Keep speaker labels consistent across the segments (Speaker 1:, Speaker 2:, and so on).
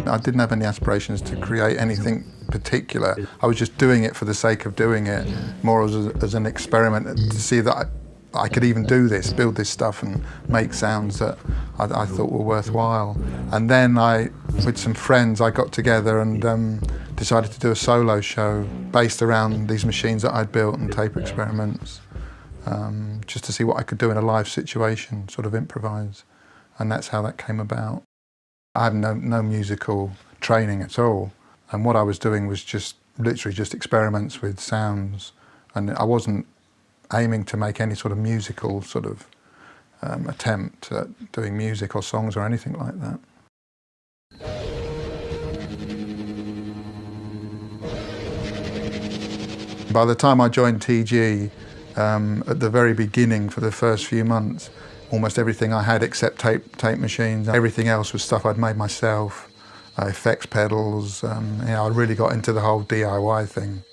Speaker 1: I didn't have any aspirations to create anything particular. I was just doing it for the sake of doing it, more as an experiment to see that I could even do this, build this stuff and make sounds that I thought were worthwhile. And then with some friends, I got together and decided to do a solo show based around these machines that I'd built and tape experiments, just to see what I could do in a live situation, sort of improvise. And that's how that came about. I had no musical training at all, and what I was doing was just literally just experiments with sounds, and I wasn't aiming to make any sort of musical sort of attempt at doing music or songs or anything like that. By the time I joined TG, at the very beginning, for the first few months, almost everything I had except tape machines, everything else was stuff I'd made myself, effects pedals. I really got into the whole DIY thing.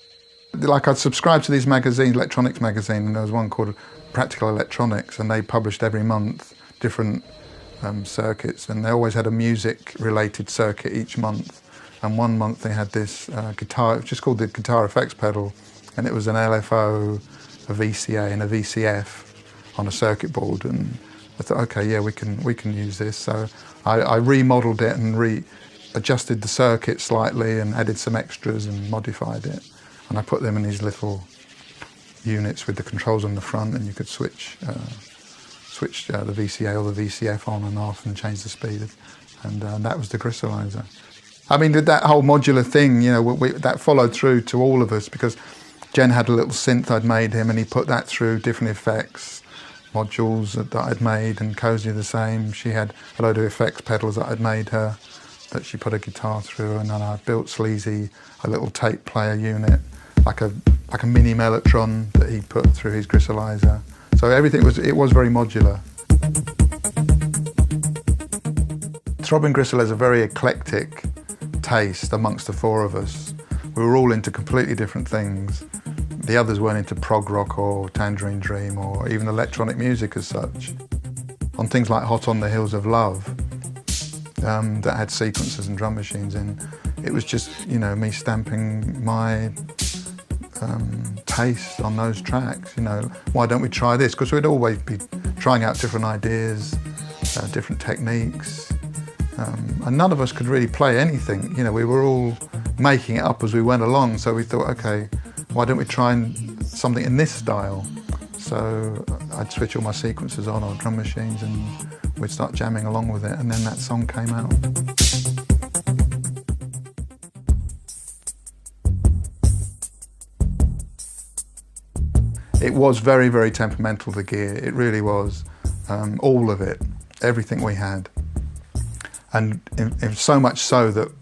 Speaker 1: Like, I'd subscribed to these magazines, electronics magazine, and there was one called Practical Electronics, and they published every month different circuits, and they always had a music-related circuit each month. And one month they had this guitar, just called the guitar effects pedal, and it was an LFO, a VCA, and a VCF on a circuit board, and I thought, okay, yeah, we can use this. So I remodeled it and adjusted the circuit slightly and added some extras and modified it. And I put them in these little units with the controls on the front, and you could switch the VCA or the VCF on and off and change the speed. And that was the crystallizer. I mean, that whole modular thing, that followed through to all of us, because Jen had a little synth I'd made him, and he put that through different effects modules that I'd made, and Cozy the same. She had a load of effects pedals that I'd made her that she put a guitar through, and then I built Sleazy a little tape player unit, like a mini Mellotron that he put through his crystallizer. So everything was very modular. Throbbing Gristle has a very eclectic taste amongst the four of us. We were all into completely different things. The others weren't into prog rock or Tangerine Dream or even electronic music as such. On things like Hot on the Hills of Love, that had sequencers and drum machines in, it was just, me stamping my taste on those tracks. Why don't we try this? Because we'd always be trying out different ideas, different techniques, and none of us could really play anything. We were all making it up as we went along, so we thought, okay, why don't we try something in this style? So I'd switch all my sequencers on or drum machines, and we'd start jamming along with it, and then that song came out. It was very, very temperamental, the gear. It really was. All of it, everything we had. And so much so that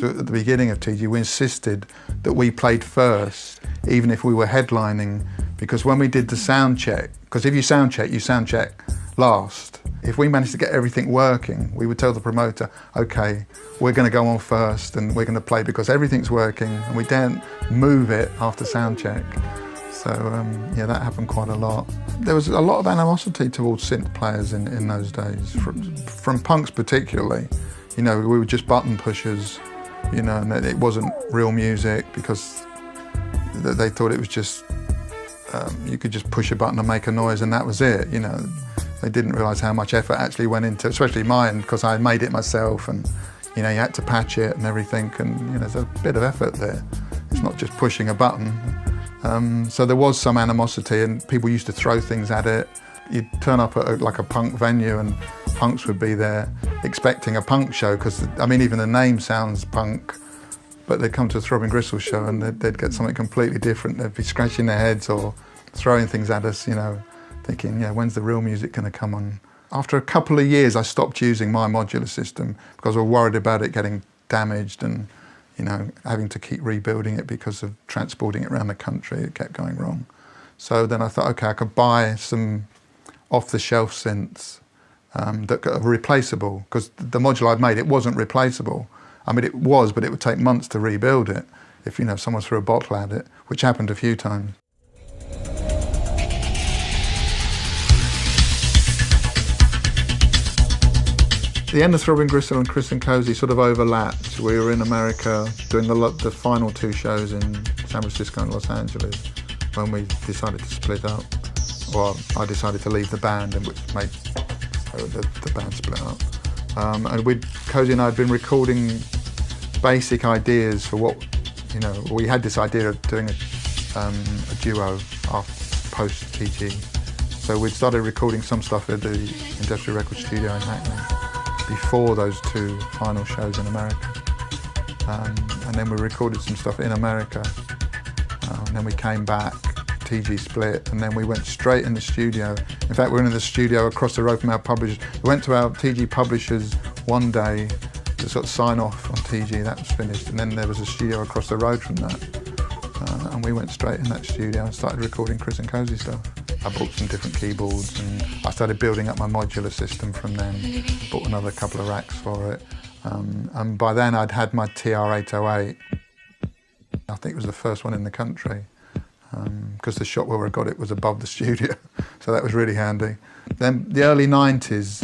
Speaker 1: at the beginning of TG, we insisted that we played first, even if we were headlining, because when we did the sound check, because if you sound check last. If we managed to get everything working, we would tell the promoter, okay, we're going to go on first and we're going to play because everything's working, and we daren't move it after sound check. So yeah, that happened quite a lot. There was a lot of animosity towards synth players in those days, from punks particularly. We were just button pushers, and it wasn't real music because they thought it was just, you could just push a button and make a noise and that was it, They didn't realise how much effort actually went into, especially mine, because I made it myself, and you had to patch it and everything, and there's a bit of effort there. It's not just pushing a button. So there was some animosity, and people used to throw things at it. You'd turn up at like a punk venue, and punks would be there expecting a punk show, because even the name sounds punk, but they'd come to a Throbbing Gristle show and they'd get something completely different. They'd be scratching their heads or throwing things at us, thinking, yeah, when's the real music going to come on? After a couple of years, I stopped using my modular system because I was worried about it getting damaged, and having to keep rebuilding it because of transporting it around the country. It kept going wrong. So then I thought, okay, I could buy some off-the-shelf synths that are replaceable, because the module I'd made, it wasn't replaceable. I mean, it was, but it would take months to rebuild it if, someone threw a bottle at it, which happened a few times. The end of Throbbing Gristle and Chris and Cozy sort of overlapped. We were in America doing the final 2 shows in San Francisco and Los Angeles when we decided to split up. Well, I decided to leave the band, and which made the band split up. And Cozy and I had been recording basic ideas for what, we had this idea of doing a duo post-TG. So we'd started recording some stuff at the Industrial Record Studio in Hackney before those 2 final shows in America. And then we recorded some stuff in America. And then we came back, TG split, and then we went straight in the studio. In fact, we were in the studio across the road from our publishers. We went to our TG publishers one day to sort of sign off on TG, that was finished. And then there was a studio across the road from that. And we went straight in that studio and started recording Chris and Cozy stuff. I bought some different keyboards, and I started building up my modular system from then. Bought another couple of racks for it. And by then I'd had my TR-808. I think it was the first one in the country, because the shop where I got it was above the studio, so that was really handy. Then the early 90s,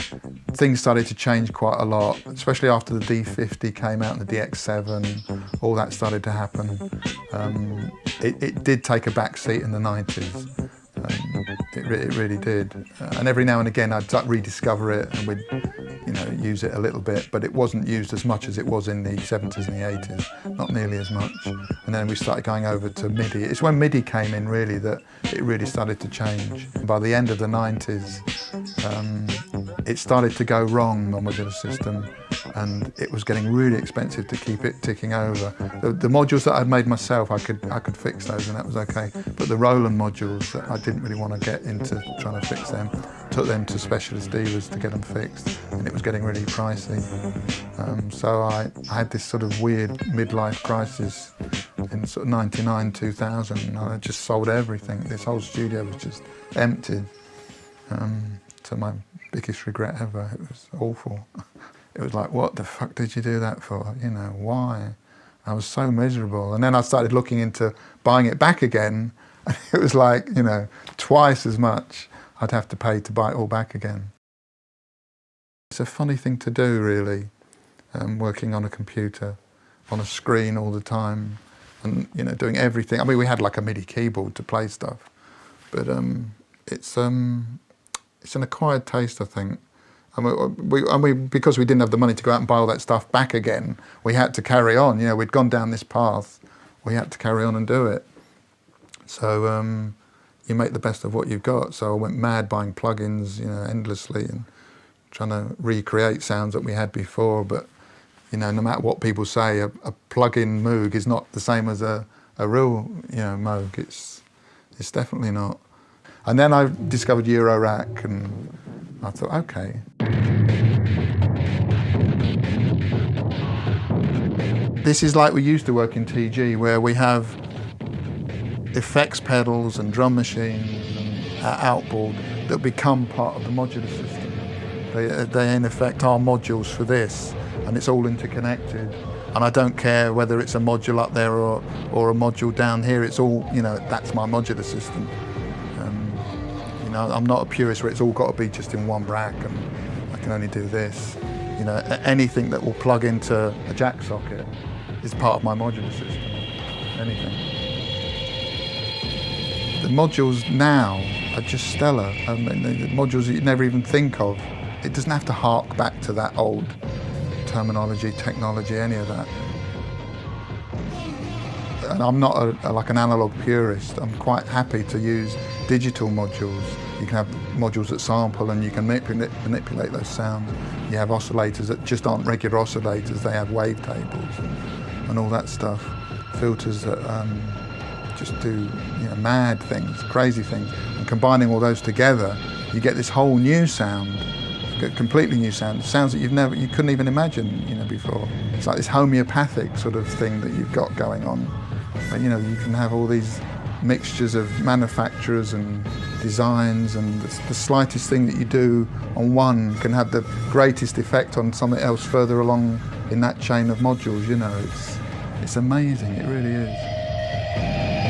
Speaker 1: things started to change quite a lot, especially after the D50 came out and the DX7, all that started to happen. It did take a back seat in the 90s. It really did. And every now and again I'd rediscover it and we'd use it a little bit, but it wasn't used as much as it was in the 70s and the 80s, not nearly as much. And then we started going over to MIDI. It's when MIDI came in really that it really started to change. By the end of the 90s, it started to go wrong, my modular system, and it was getting really expensive to keep it ticking over. The modules that I'd made myself, I could fix those and that was okay. But the Roland modules, I didn't really want to get into trying to fix them. Took them to specialist dealers to get them fixed, and it was getting really pricey. So I had this sort of weird midlife crisis in sort of 99, 2000, and I just sold everything. This whole studio was just emptied. To my biggest regret ever. It was awful. It was like, what the fuck did you do that for? Why? I was so miserable. And then I started looking into buying it back again, and it was like, twice as much I'd have to pay to buy it all back again. It's a funny thing to do, really, working on a computer, on a screen all the time, and doing everything. I mean, we had like a MIDI keyboard to play stuff, but it's an acquired taste, I think. Because we didn't have the money to go out and buy all that stuff back again, we had to carry on. We'd gone down this path, we had to carry on and do it. So you make the best of what you've got. So I went mad buying plugins, endlessly, and trying to recreate sounds that we had before. But no matter what people say, a plug-in Moog is not the same as a real Moog. It's definitely not. And then I discovered Eurorack, and I thought, okay. This is like we used to work in TG, where we have effects pedals and drum machines and outboard that become part of the modular system. They in effect are modules for this, and it's all interconnected. And I don't care whether it's a module up there or a module down here, it's all, that's my modular system. I'm not a purist where it's all got to be just in one rack and I can only do this. Anything that will plug into a jack socket is part of my modular system. Anything. The modules now are just stellar. I mean, the modules that you never even think of. It doesn't have to hark back to that old terminology, technology, any of that. And I'm not like an analog purist. I'm quite happy to use digital modules. You can have modules that sample and you can manipulate those sounds. You have oscillators that just aren't regular oscillators, they have wavetables and all that stuff. Filters that just do mad things, crazy things. And combining all those together, you get this whole new sound completely new sounds that you couldn't even imagine, before. It's like this homeopathic sort of thing that you've got going on. But, you can have all these mixtures of manufacturers and designs, and the slightest thing that you do on one can have the greatest effect on something else further along in that chain of modules. It's amazing, it really is.